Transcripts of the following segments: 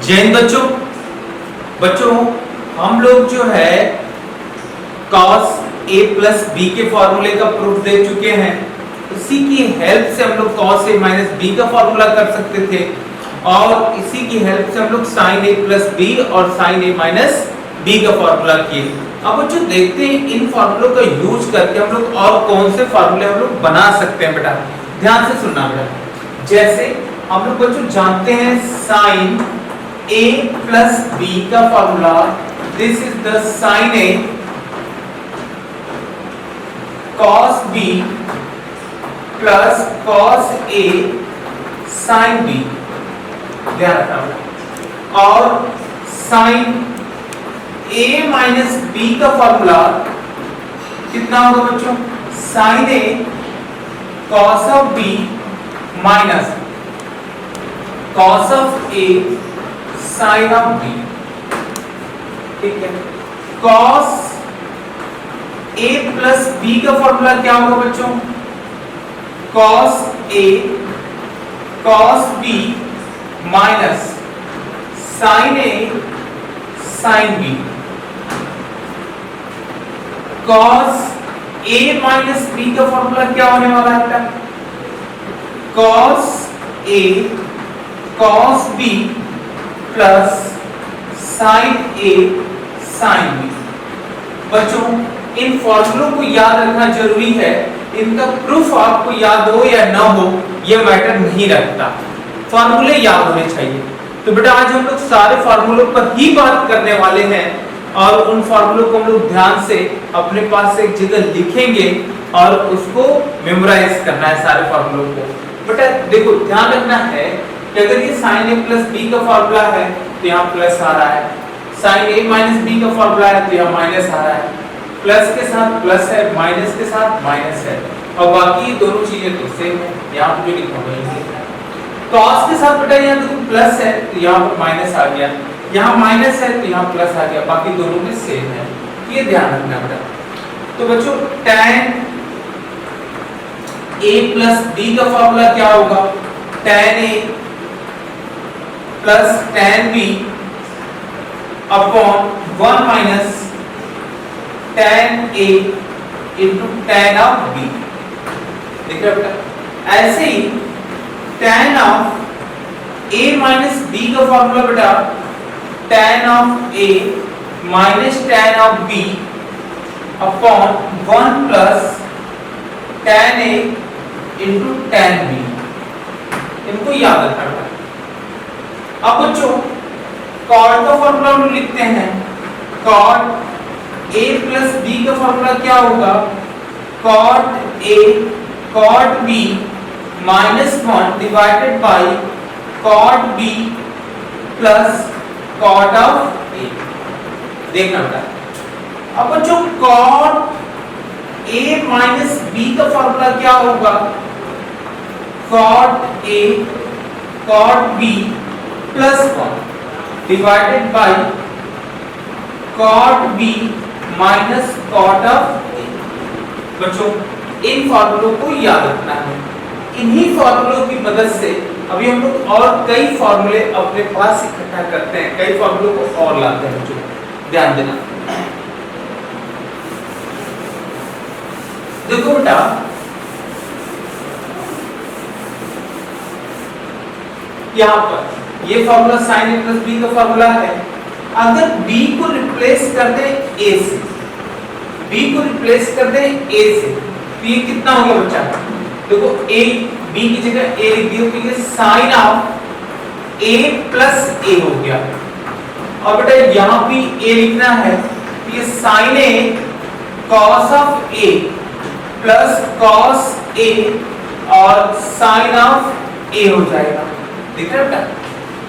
जैन बच्चों हम लोग जो है cos a प्लस बी के फॉर्मूले का प्रूफ दे चुके हैं। इसी की हेल्प से हम लोग cos a माइनस बी का फॉर्मूला कर सकते थे और इसी की हेल्प से हम लोग sin a प्लस बी और sin a माइनस बी का फॉर्मूला किए। अब बच्चों देखते हैं इन फॉर्मूलों का यूज करके हम लोग और कौन से फॉर्मूले हम लोग बना सकते हैं। बेटा ध्यान से सुनना बेटा, जैसे हम लोग बच्चों जानते हैं sin a प्लस बी का formula, this is the sin a cos b plus cos a sin b, ध्यान रखना। और sin a माइनस b का फॉर्मूला कितना होगा बच्चों, sin a cos of b minus cos of a sin of b, ठीक है। cos a प्लस b का फॉर्मूला क्या होगा बच्चों, cos a cos b minus sin a sin b। cos a minus b का फॉर्मूला क्या होने वाला है बेटा, cos a cos b plus sin a sin b। बच्चों इन फॉर्मूलों को याद रखना जरूरी है, इनका प्रूफ आपको याद हो या ना हो यह मैटर नहीं रखता, फॉर्मूले याद होने चाहिए। तो बेटा आज हम लोग सारे फॉर्मूलों पर ही बात करने वाले हैं और उन फॉर्मूलों को हम लोग ध्यान से अपने पास से एक जगह लिखेंगे और उसको मेमोराइज करना है सारे फॉर्मूलों को। बेटा देखो ध्यान रखना है कि अगर ये sin a प्लस b का फॉर्मूला है तो यहाँ प्लस आ रहा है, sin a माइनस b का फॉर्मूला है तो यहाँ माइनस आ रहा है, प्लस के साथ प्लस है, माइनस के साथ माइनस है और बाकी दोनों चीजें तो सेम है। यहाँ पे जो लिखा हुआ है cos के साथ बेटा यहाँ देखो प्लस है तो यहाँ पर माइनस आ गया, यहाँ माइनस है तो यहाँ प्लस आ गया, बाकी दोनों में सेम है, ये ध्यान रखना बेटा। तो बच्चों tan a प्लस b का फॉर्मूला क्या होगा, tan a plus tan b upon 1 minus tan a into tan of b। देख रहे बेटा, ऐसे ही tan of a minus b का फॉर्मूला बेटा tan of a minus tan of b upon 1 plus tan a into tan b। इनको याद रखना बेटा। अब बच्चों cot का फॉर्मूला हम लिखते हैं, cot a प्लस b का फॉर्मूला क्या होगा, cot a cot b minus 1 divided by cot b plus cot of a। देखना बेटा अब बच्चों cot a माइनस b का फॉर्मूला क्या होगा, cot a cot b plus 1 divided by cot b minus cot of a। बच्चों इन फॉर्मूलों को याद रखना है, इन्हीं फॉर्मूलों की मदद से अभी हम लोग और कई फॉर्मूले अपने पास इकट्ठा करते हैं, कई फॉर्मूलों को और लाते हैं बच्चों, ध्यान देना। देखो बेटा यहाँ पर ये formula sin a plus b का फॉर्मूला है, अगर b को रिप्लेस कर दें a से, b को रिप्लेस कर दें a से तो ये कितना होगा बच्चा, देखो a b की जगह a लिख दिया तो ये sin of a plus a हो गया। और बेटा यहाँ भी a लिखना है तो ये sin a cos of a plus cos a और sin ऑफ a हो जाएगा, देख रहे बेटा।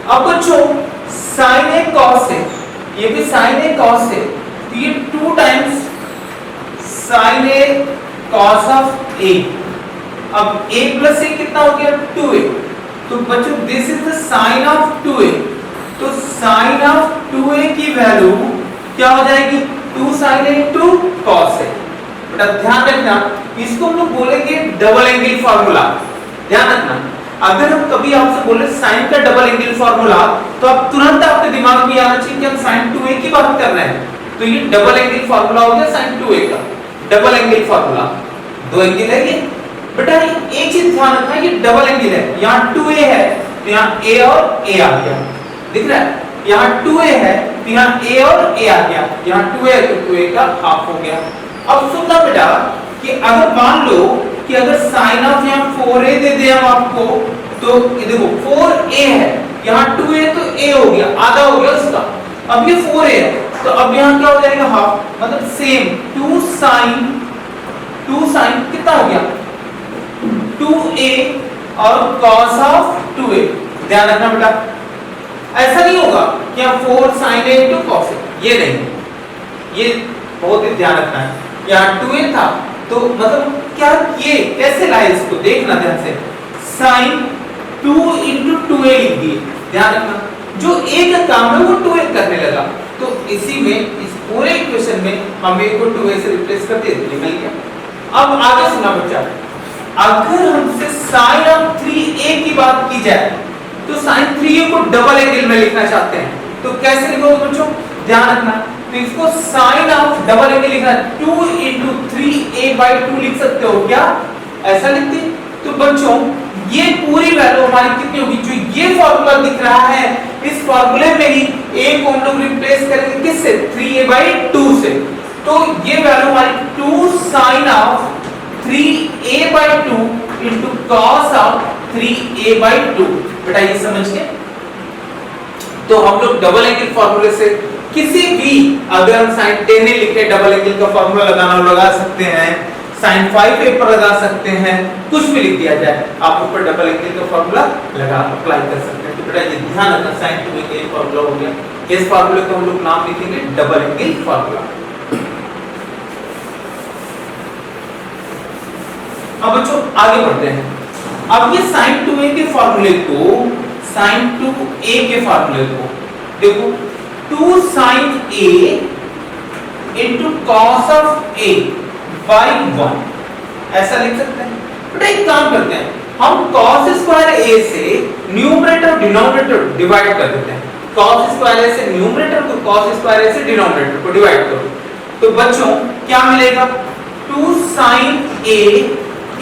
अब बच्चों sin a cos a, ये भी sin a cos a तो ये 2 times sin a cos of a। अब a प्लस a कितना हो गया 2a, तो बच्चों this is the sine of 2a, तो साइन ऑफ 2a की वैल्यू क्या हो जाएगी 2 sin a into cos a। बेटा ध्यान रखना इसको हम लोग बोलेंगे डबल एंगल फार्मूला, ध्यान रखना। अगर हम कभी आपसे बोले साइन का डबल एंगल फार्मूला, तो आप तुरंत आपके दिमाग में आना चाहिए कि हम साइन 2a की बात कर रहे हैं। तो ये डबल एंगल फार्मूला हो गया साइन 2a का, डबल एंगल फार्मूला। दो एंगल है ये बेटा, एक चीज ध्यान रखना, ये डबल एंगल है, यहाँ 2a है तो यहाँ a और a आ गया, दिख रहा है, यहाँ 2a है तो यहाँ a और a आ गया, यहाँ 2a है तो 2a का हाफ हो गया। अब सुनना बेटा कि अगर मान लो कि अगर साइन ऑफ यहाँ 4a दे दे हम आपको, तो ये देखो 4a है, यहाँ 2a तो a हो गया, आधा हो गया उसका, अब ये 4a है तो अब यहाँ क्या हो जाएगा हाफ, मतलब सेम 2 साइन कितना हो गया 2a और cos ऑफ 2a। ध्यान रखना बेटा, ऐसा नहीं होगा कि यहाँ 4 sin a into cos a, ये नहीं, ये बहुत ही ध्यान रखना है। यहाँ 2a था तो मतलब क्या ये कैसे लाए, इसको देखना ध्यान से, sin 2 into 2a लिख दिए, ध्यान रखना, जो a का काम है वो 2a करने लगा, तो इसी में इस पूरे इक्वेशन में हम a को 2a से रिप्लेस कर दिए, निकल गया। अब आगे सुना बच्चा, अगर हमसे sin ऑफ 3a की बात की जाए तो sin 3a को डबल एंगल में लिखना चाहते हैं, तो कैसे लिखोगे बच्चों, ध्यान रखना, तो इसको sin ऑफ डबल एंगल लिखना 2 into 3a/2 लिख सकते हो क्या, ऐसा लिखते। तो बच्चों ये पूरी वैल्यू हमारी कितनी होगी, जो ये फार्मूला दिख रहा है इस फार्मूले में ही a को हम लोग रिप्लेस करेंगे किससे, 3a/2 से, तो ये वैल्यू हमारी 2 sin of 3a/2 into cos of 3a/2। बेटा ये समझ गए, तो हम लोग डबल एंगल फार्मूले से किसी भी, अगर हम sin 10 लिखे डबल एंगल का फार्मूला लगाना लगा सकते हैं, sin 5a पर लगा सकते हैं, कुछ भी लिख दिया जाए आप ऊपर डबल एंगल का फार्मूला लगा अप्लाई कर सकते हैं। तो बेटा ये ध्यान रखना, sin 2a के फार्मूला हो गया, इस फार्मूले को हम लोग नाम लिखेंगे डबल एंगल फार्मूला। अब बच्चों आगे बढ़ते हैं, अब ये sin 2a के फार्मूले को, sin 2a के फार्मूले को देखो, 2 sin a into cos of a by 1, ऐसा लिख सकते हैं। बेटा एक काम करते हैं, हम cos स्क्वायर a से न्यूमरेटर और डिनोमिनेटर डिवाइड कर देते हैं, cos स्क्वायर a से न्यूमरेटर को, cos स्क्वायर a से डिनोमिनेटर को डिवाइड करो, तो बच्चों क्या मिलेगा, 2 sin a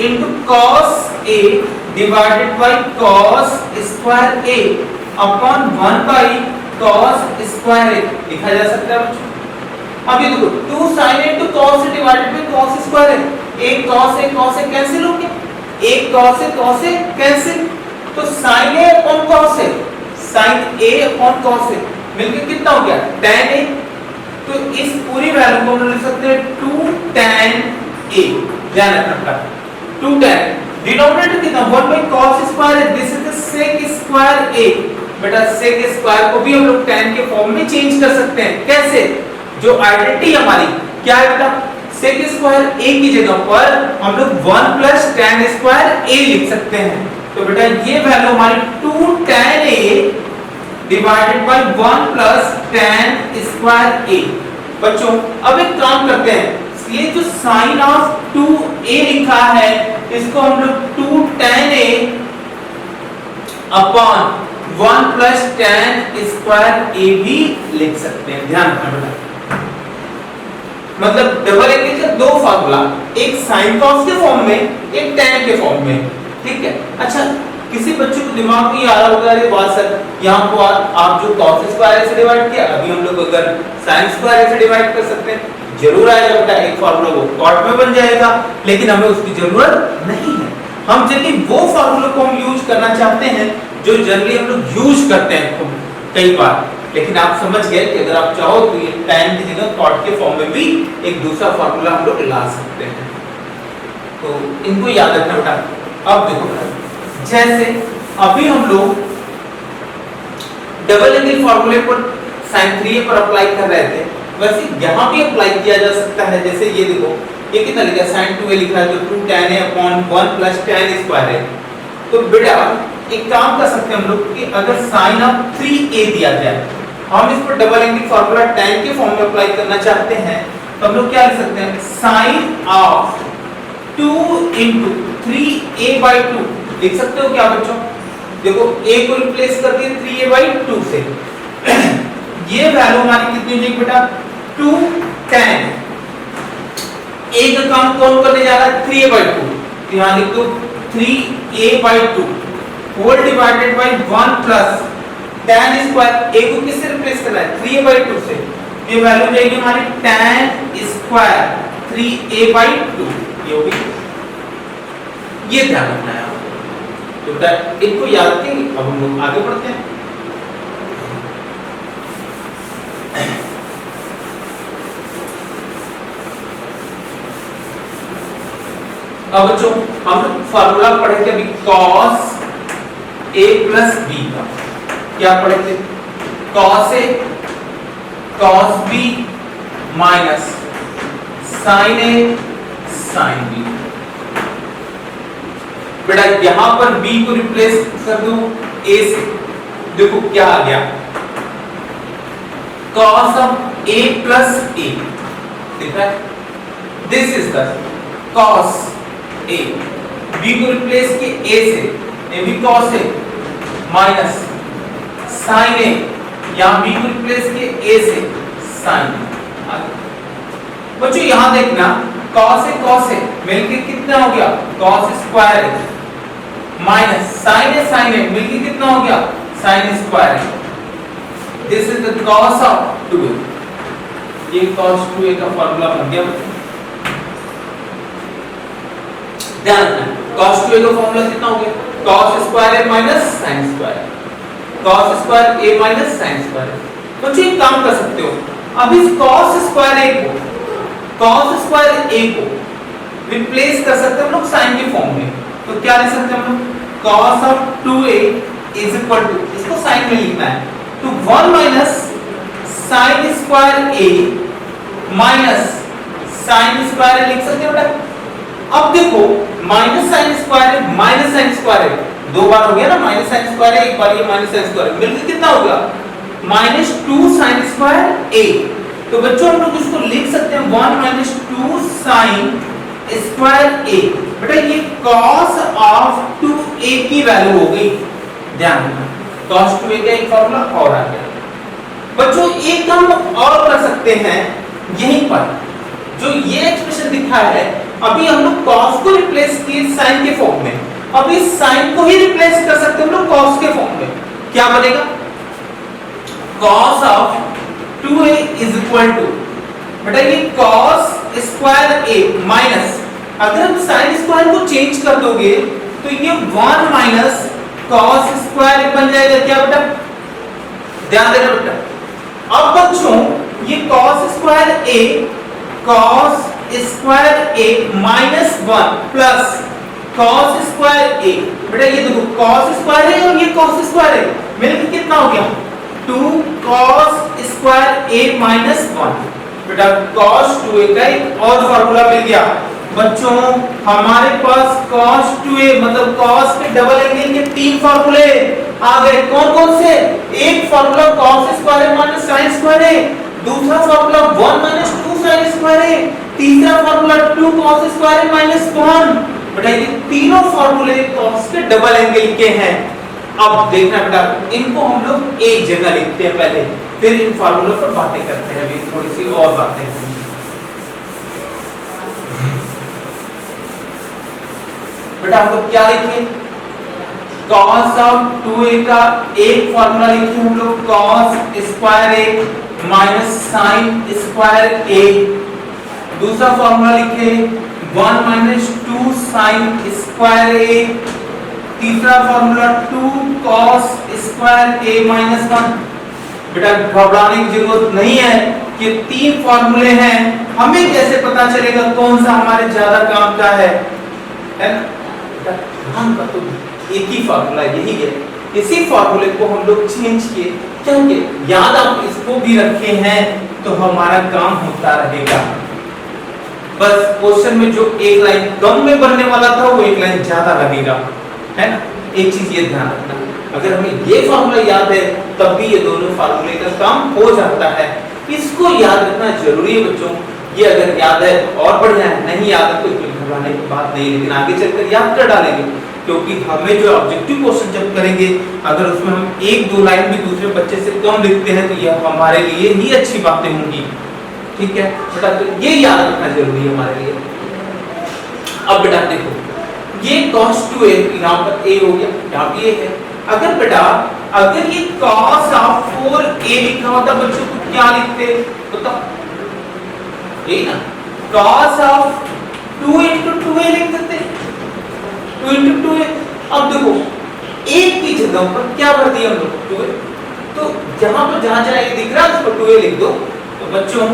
into cos a divided by cos square a upon 1 by cos square a लिखा जा सकता है बच्चों। अब ये देखो 2 sin a into cos a divided by cos square a, एक cos a कैंसिल हो गया, एक cos a कैंसिल, तो sin a upon cos a, sin a upon cos a मिलके कितना हो गया tan a, तो इस पूरी वैल्यू को हम लिख सकते हैं 2 tan a, ध्यान रखना 2 tan, डिनोमिनेटर कितना 1 by cos square a, this is the sec square a, बेटा sec स्क्वायर को भी हम लोग tan के फॉर्म में चेंज कर सकते हैं, कैसे, जो आइडेंटिटी हमारी क्या है बेटा, sec स्क्वायर a की जगह पर हम लोग 1 plus tan स्क्वायर a लिख सकते हैं, तो बेटा ये वैल्यू हमारी 2 tan a divided by 1 plus tan square a। बच्चों अब एक काम करते हैं, ये जो sin ऑफ 2a लिखा है इसको हम लोग 2 tan a upon 1 plus tan square a भी लिख सकते हैं, ध्यान रखना बेटा, मतलब डबल एंगल का दो फार्मूला, एक sin cos के फॉर्म में, एक tan के फॉर्म में, ठीक है। अच्छा किसी बच्चे को दिमाग में आ रहा होगा, अरे वाह सर यहाँ को आप जो cos स्क्वायर से डिवाइड किया, अभी हम लोग अगर sin स्क्वायर से डिवाइड कर सकते हैं, जरूर आएगा बेटा, एक फार्मूला वो कॉट में बन जाएगा, लेकिन हमें उसकी जरूरत नहीं है, हम जनरली वो फार्मूला को हम यूज करना चाहते हैं जो जनरली हम लोग यूज करते हैं कई बार, लेकिन आप समझ गए कि अगर आप चाहो तो ये tan की जगह cot के फॉर्म में भी एक दूसरा फार्मूला हम लोग ला सकते हैं, तो इनको याद रखना बेटा। अब देखो जैसे अभी हम लोग डबल एंगल फार्मूले पर sin 3a पर अप्लाई कर रहे थे, वैसे यहाँ भी अप्लाई किया जा सकता है, जैसे ये देखो ये कितना लिखा है sin 2a लिखा है, तो 2 tan a upon 1 plus tan square है, तो बेटा एक काम कर सकते हैं हम लोग कि अगर sin ऑफ 3a दिया जाए, हम इस पर डबल एंगल फार्मूला tan के फॉर्म में अप्लाई करना चाहते हैं, तो हम लोग क्या लिख सकते हैं, sin ऑफ 2 into 3a/2 लिख सकते हो क्या बच्चों? देखो a को रिप्लेस कर दिए 3a/2 से ये वैल्यू हमारी कितनी हो जाएगी बेटा 2 tan a का काम कौन करने जा रहा है 3a/2 तो यहां लिख दो 3a/2 whole divided by 1 plus tan square a को किससे रिप्लेस करना है 3a/2 से ये वैल्यू जाएगी हमारी tan स्क्वायर 3a/2 ये होगी ये ध्यान रखना है तो इनको याद रखें अब हम लोग आगे बढ़ते हैं अब बच्चों हम फार्मूला पढ़े थे अभी cos a plus b का क्या पढ़े थे cos a cos b minus sin a sin b बेटा यहां पर b को रिप्लेस कर दो a से देखो क्या आ गया cos of a plus a दिख रहा है this is the cos a b को रिप्लेस किए a से ये भी cos a minus sin a यहां b को रिप्लेस किए a से sin a बच्चों यहां देखना cos a मिलके कितना हो गया cos square a minus sin a मिलके कितना हो गया sin square a this is the cos of 2a ये cos 2a का फार्मूला बन गया ध्यान रखना cos 2a का फार्मूला कितना हो गया cos square a minus sin square cos square a minus sin square बच्चों एक काम कर सकते हो अब इस cos स्क्वायर a को रिप्लेस कर सकते हैं हम लोग sin के फॉर्म में तो क्या लिख सकते हैं हम लोग cos of 2a is equal to इसको sin में लिखना है तो 1 minus sin square a minus sin square लिख सकते हो बेटा अब देखो minus sin square minus sin square दो बार हो गया ना माइनस sin स्क्वायर एक बार ये माइनस sin स्क्वायर मिलकर कितना होगा माइनस 2 sin स्क्वायर a तो बच्चों हम लोग इसको लिख सकते हैं 1 माइनस 2 sin स्क्वायर a बेटा ये cos ऑफ 2a की वैल्यू हो गई ध्यान रखना cos 2a का एक फार्मूला और आ गया बच्चों एक हम और कर सकते हैं यहीं पर जो ये एक्सप्रेशन दिखा है अभी हम लोग cos को रिप्लेस किए sin के फॉर्म में अब इस sin को ही रिप्लेस कर सकते हैं हम लोग cos के फॉर्म में क्या बनेगा cos of 2a is equal to बेटा ये cos स्क्वायर a माइनस अगर हम sin स्क्वायर को चेंज कर दोगे तो ये 1 माइनस cos स्क्वायर बन जाएगा क्या बेटा ध्यान देना बेटा अब बच्चों ये cos square a minus 1 plus cos square a बेटा ये देखो cos स्क्वायर a और ये cos स्क्वायर a मिलकर कितना हो गया 2 cos स्क्वायर a माइनस 1 बेटा cos 2a का एक और फार्मूला मिल गया बच्चों हमारे पास cos 2a मतलब cos के डबल एंगल के तीन फार्मूले आ गए कौन कौन से एक formula cos square minus sin square a दूसरा formula 1 minus 2 sin square a तीसरा फार्मूला 2 cos स्क्वायर माइनस 1 बेटा ये तीनों फार्मूले cos के डबल एंगल के हैं अब देखना बेटा इनको हम लोग एक जगह लिखते हैं पहले फिर इन फार्मूलों पर बातें करते हैं अभी थोड़ी सी और बातें बेटा हम लोग क्या लिखें cos ऑफ 2a का एक फार्मूला लिखे हम लोग cos square a minus sin square a दूसरा फार्मूला लिखे 1 माइनस 2 sin स्क्वायर a तीसरा formula 2 cos square a minus 1 बेटा घबराने की जरूरत नहीं है कि तीन फार्मूले हैं हमें कैसे पता चलेगा कौन सा हमारे ज्यादा काम का है ना हम तो एक ही फार्मूला यही है इसी फार्मूले को हम लोग चेंज किए क्या किए याद आप इसको भी रखे हैं तो हमारा काम होता रहेगा बस क्वेश्चन में जो एक लाइन कम में बनने वाला था वो एक लाइन ज्यादा लगेगा है ना एक चीज ये ध्यान रखना अगर हमें ये फार्मूला याद है तब भी ये दोनों फार्मूले का काम हो जाता है इसको याद रखना जरूरी है बच्चों ये अगर याद है तो और बढ़िया है नहीं याद है तो घबराने की बात नहीं लेकिन आगे चलकर याद कर डालेंगे क्योंकि हमें जो ऑब्जेक्टिव क्वेश्चन जब करेंगे अगर उसमें हम एक दो लाइन भी दूसरे बच्चे से कम लिखते हैं तो यह हमारे लिए ही अच्छी बातें होंगी। ठीक है बेटा, तो ये याद रखना जरूरी है हमारे लिए। अब बेटा देखो, ये cos 2a यहाँ पर a हो गया, यहाँ भी a है। अगर बेटा अगर ये cos ऑफ 4a लिखा होता बच्चों को क्या लिखते बताओ? यही ना, cos ऑफ 2 into 2a लिख देते, 2 into 2a। अब देखो a की जगह पर क्या भर दिया हम लोग 2a, तो जहां पर जहां जहां ये दिख रहा है उस पर 2a लिख दो। तो बच्चों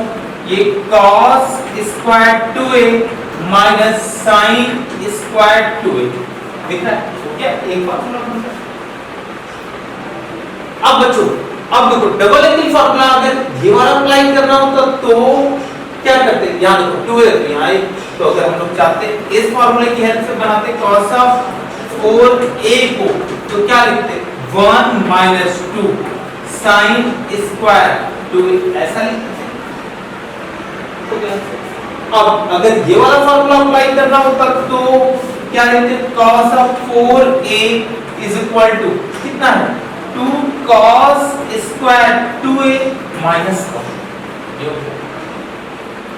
ये cos square 2a minus sin square 2a दिख रहा है, तो क्या एक फार्मूला बन गया। अब बच्चों अब देखो डबल एंगल फार्मूला अगर ये वाला अप्लाई करना होता तो क्या करते, यहां देखो 2a तो यहां है, तो अगर हम लोग चाहते इस फार्मूले की हेल्प से बनाते cos ऑफ 4a को, तो क्या लिखते 1 माइनस 2 sin स्क्वायर 2a ऐसा लिखते। अब अगर ये वाला फार्मूला अप्लाई करना होता तो क्या लिखते cos of 4a is equal to कितना है 2 cos square 2a minus cos।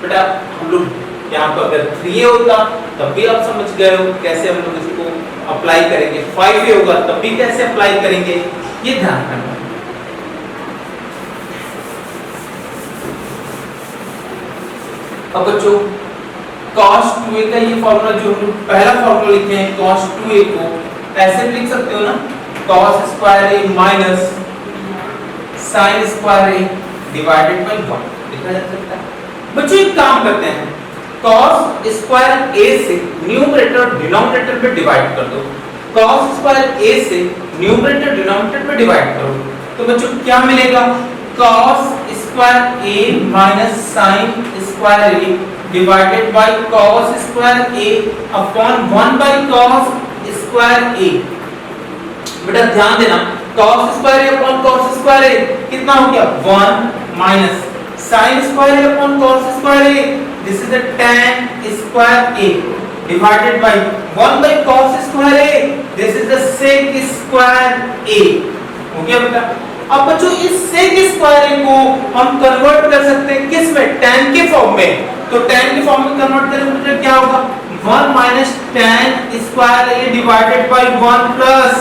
बेटा हम लोग यहाँ पर अगर 3a होता तब भी आप समझ गए हो कैसे हम लोग इसको अप्लाई करेंगे, 5a होगा तब भी कैसे अप्लाई करेंगे, ये ध्यान रखना। अब बच्चों cos 2a का ये फार्मूला जो हम लोग पहला फार्मूला लिखे हैं cos 2a को ऐसे भी लिख सकते हो ना, cos square a minus sin square a divided by 1 लिखा जा सकता है। बच्चों एक काम करते हैं, cos स्क्वायर a से न्यूमरेटर और डिनोमिनेटर पे डिवाइड कर दो, cos स्क्वायर a से न्यूमरेटर डिनोमिनेटर पे डिवाइड करो, तो बच्चों क्या मिलेगा cos square a minus sin square a divided by cos square a upon 1 by cos square a। बेटा ध्यान देना, cos square a upon cos square a कितना हो गया 1 minus sin square a upon cos square a, this is the tan square a divided by 1 by cos square a, this is the sec square a। हो गया बेटा। अब बच्चों इस sec square a को हम कन्वर्ट कर सकते हैं किस में, tan के फॉर्म में, तो tan के फॉर्म में कन्वर्ट करेंगे तो क्या होगा 1 minus tan square a divided by 1 plus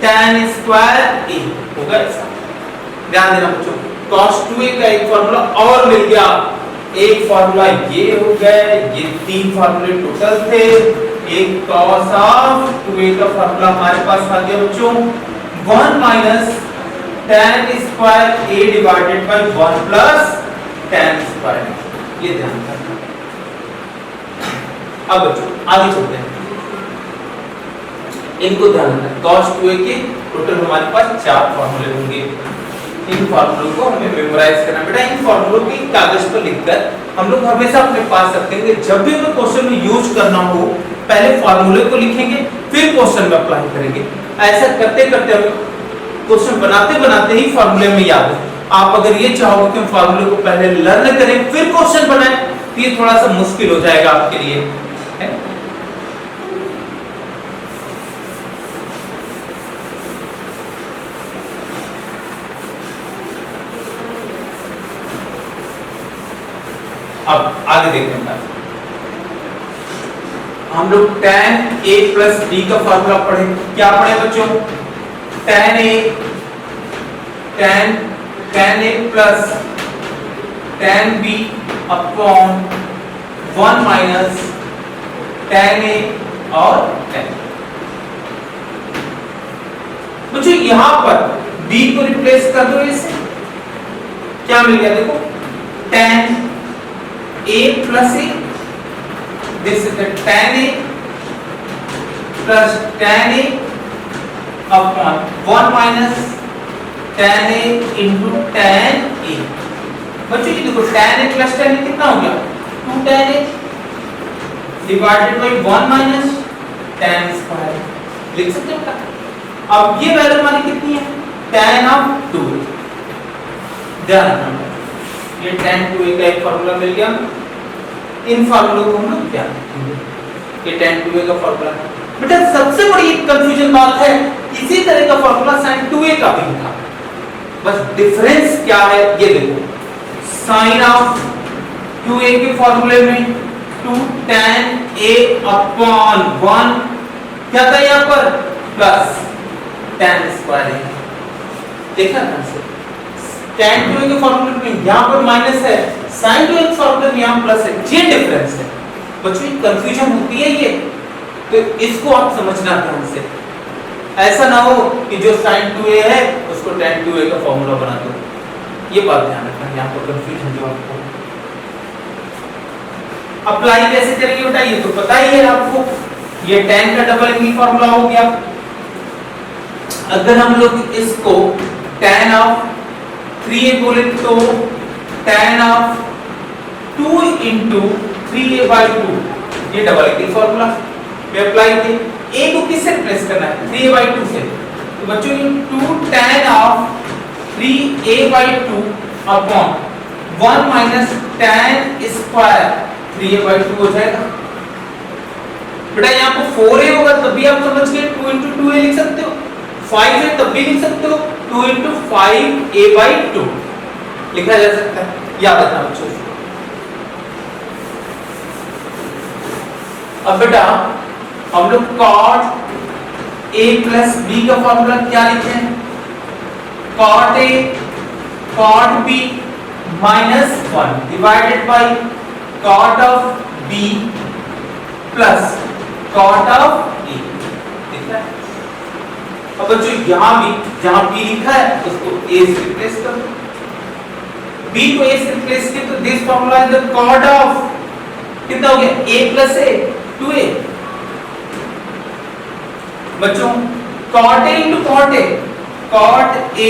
tan square a होगा ऐसा। ध्यान देना बच्चों, cos 2a का एक फार्मूला और मिल गया, एक फार्मूला ये हो गया, ये तीन फार्मूले टोटल थे, एक cos ऑफ 2a का फार्मूला हमारे पास आ गया बच्चों 1 minus tan square a divided by 1 plus tan square a, ये ध्यान रखना। अब बच्चों आगे चलते हैं, इनको ध्यान रखना, cos 2a के टोटल हमारे पास 4 फार्मूले होंगे, इन फार्मूलों को हमें मेमोराइज करना। बेटा इन फार्मूलों की कागज पर लिखकर हम लोग हमेशा अपने पास रखते हैं, जब भी हमें क्वेश्चन में यूज करना हो पहले फार्मूले को लिखेंगे फिर क्वेश्चन में अप्लाई करेंगे। ऐसा करते करते हमें क्वेश्चन बनाते बनाते ही फार्मूले में याद है। आप अगर ये चाहोगे कि हम फार्मूले को पहले लर्न करें फिर क्वेश्चन बनाएं तो ये थोड़ा सा मुश्किल हो जाएगा आपके लिए, है? अब आगे देखते हैं, हम लोग tan a प्लस b का फार्मूला पढ़े, क्या पढ़े बच्चों tan a plus tan b upon 1 minus tan a और tan। बच्चों यहां पर b को रिप्लेस कर दो, इससे क्या मिल गया देखो tan a plus a, this is the tan a plus tan a upon 1 minus tan a into tan a। बच्चों ये देखो tan a plus tan a कितना हो गया 2 tan a divided by 1 minus tan square, लिख सकते हो। अब ये वैल्यू हमारी कितनी है tan of 2, ध्यान रखना ये tan 2a का एक फार्मूला मिल गया। इन फार्मूलों को हम लोग क्या, ये tan 2a का फार्मूला। बेटा सबसे बड़ी कंफ्यूजन बात है, इसी तरह का फॉर्मूला sin 2a का भी था, बस डिफरेंस क्या है ये देखो। sin ऑफ 2a के फॉर्मूले में 2 tan a अपॉन 1 क्या था यहां पर प्लस tan स्क्वायर है, देखा ना से tan 2a के फॉर्मूले में यहां पर माइनस है, sin 2a के फॉर्मूले में यहां प्लस है, ये डिफरेंस है। बच्चों कंफ्यूजन होती है ये, तो इसको आप समझना ध्यान से, ऐसा ना हो कि जो sin 2a है उसको tan 2a का फॉर्मूला बना दो, ये बात ध्यान रखना, यहां पर कंफ्यूजन जो आपको अप्लाई कैसे करेंगे बेटा ये तो पता ही है आपको, ये tan का डबल एंगल फॉर्मूला हो गया। अगर हम लोग इसको tan ऑफ 3a बोले तो tan of 2 into 3a by 2, ये डबल एंगल फॉर्मूला में अप्लाई किए। a को किससे रिप्लेस करना है 3a by 2 से, तो बच्चों ये 2 tan of 3a by 2 upon 1 minus tan square 3a by 2 हो जाएगा। बेटा यहाँ पर 4a होगा तब भी आप समझ गए 2 into 2a लिख सकते हो, 5 है तब भी लिख सकते हो 2 into 5a by 2 लिखा जा सकता है, याद रखना बच्चों। अब बेटा हम लोग cot a plus b का फॉर्मूला क्या लिखे हैं, cot a cot b minus 1 divided by cot of b plus cot of a, ठीक है। अब बच्चों यहाँ भी जहाँ b लिखा है उसको a से रिप्लेस कर दो, b को a से रिप्लेस किया तो this formula is the cot of कितना हो गया a plus a 2a। बच्चों cot a into cot a, cot a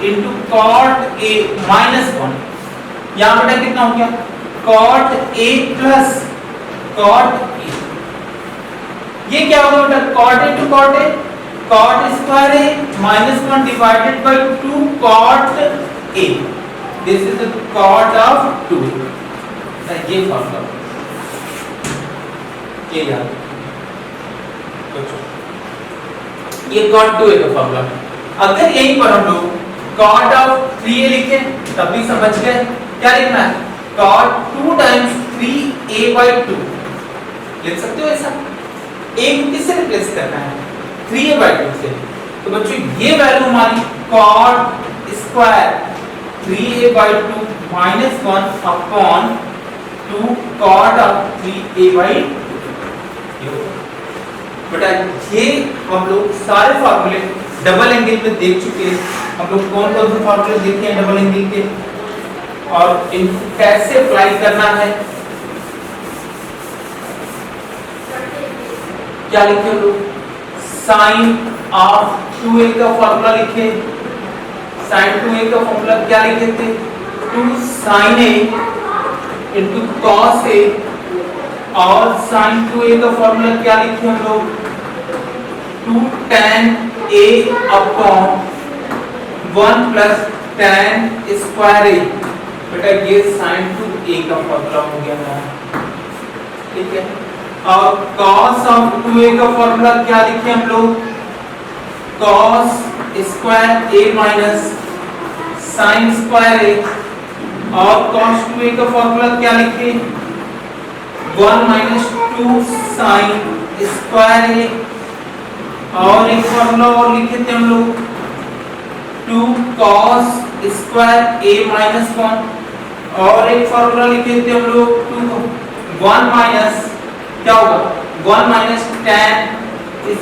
into cot a minus 1, यहाँ बेटा कितना हो गया cot a plus cot a, ये क्या होगा बेटा cot a into cot a, cot square a minus 1 divided by 2 cot a, this is the cot of 2a, ये फॉर्मूला ये याद, ये cot 2a का फॉर्मूला। अगर यहीं पर हम लोग cot of 3a लिखें तब भी समझ गए क्या लिखना है, cot 2 times 3a by 2 लिख सकते हो ऐसा, a को किससे रिप्लेस करना है 3a by 2 से, तो बच्चों ये वैल्यू हमारी cot square 3a by 2 minus 1 upon 2 cot of 3a by 2। बेटा ये हम लोग सारे फार्मूले डबल एंगल में देख चुके हैं, हम लोग कौन कौन से फार्मूले देखे हैं डबल एंगल के और इनको कैसे अप्लाई करना है, क्या लिखे हम लोग sin ऑफ 2a का फॉर्मूला लिखे, sin 2a का फॉर्मूला क्या लिखे थे 2 sin a into cos a, और sin 2a का फॉर्मूला क्या लिखे हम लोग 2 tan a upon 1 plus tan square a, बेटा ये sin 2a का फॉर्मूला हो गया है, ठीक है। और cos ऑफ 2a का फॉर्मूला क्या लिखे हम लोग cos square a minus sin square a, और cos 2a का फॉर्मूला क्या लिखे 1 minus 2 sin स्क्वायर a, और एक फॉर्मूला और लिखे थे हम लोग 2 cos स्क्वायर a minus 1, और एक फॉर्मूला लिखे थे हम लोग 1 minus क्या होगा 1 minus tan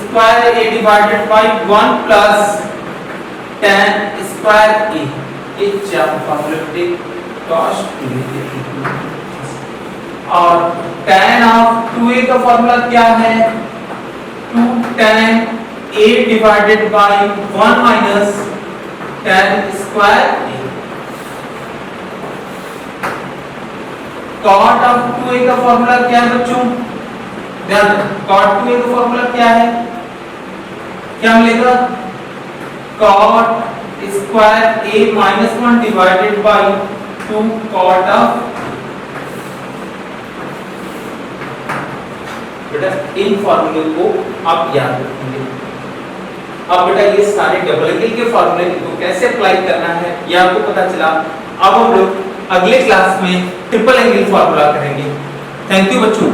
square a divided by 1 plus tan square a, ये चार फॉर्मूले cos 2a। और tan ऑफ 2a का फॉर्मूला क्या है 2 tan a divided by 1 minus tan square a। cot of 2a का फॉर्मूला क्या है बच्चों, ध्यान रखो cot 2a का फॉर्मूला क्या है, क्या मिलेगा cot square a minus 1 divided by 2 cot of बेटा इन फॉर्मूले को आप याद रखेंगे। अब बेटा ये सारे डबल एंगल के फॉर्मूले को कैसे अप्लाई करना है ये आपको पता चला। अब हम लोग अगले क्लास में ट्रिपल एंगल फॉर्मूला करेंगे। थैंक यू बच्चों।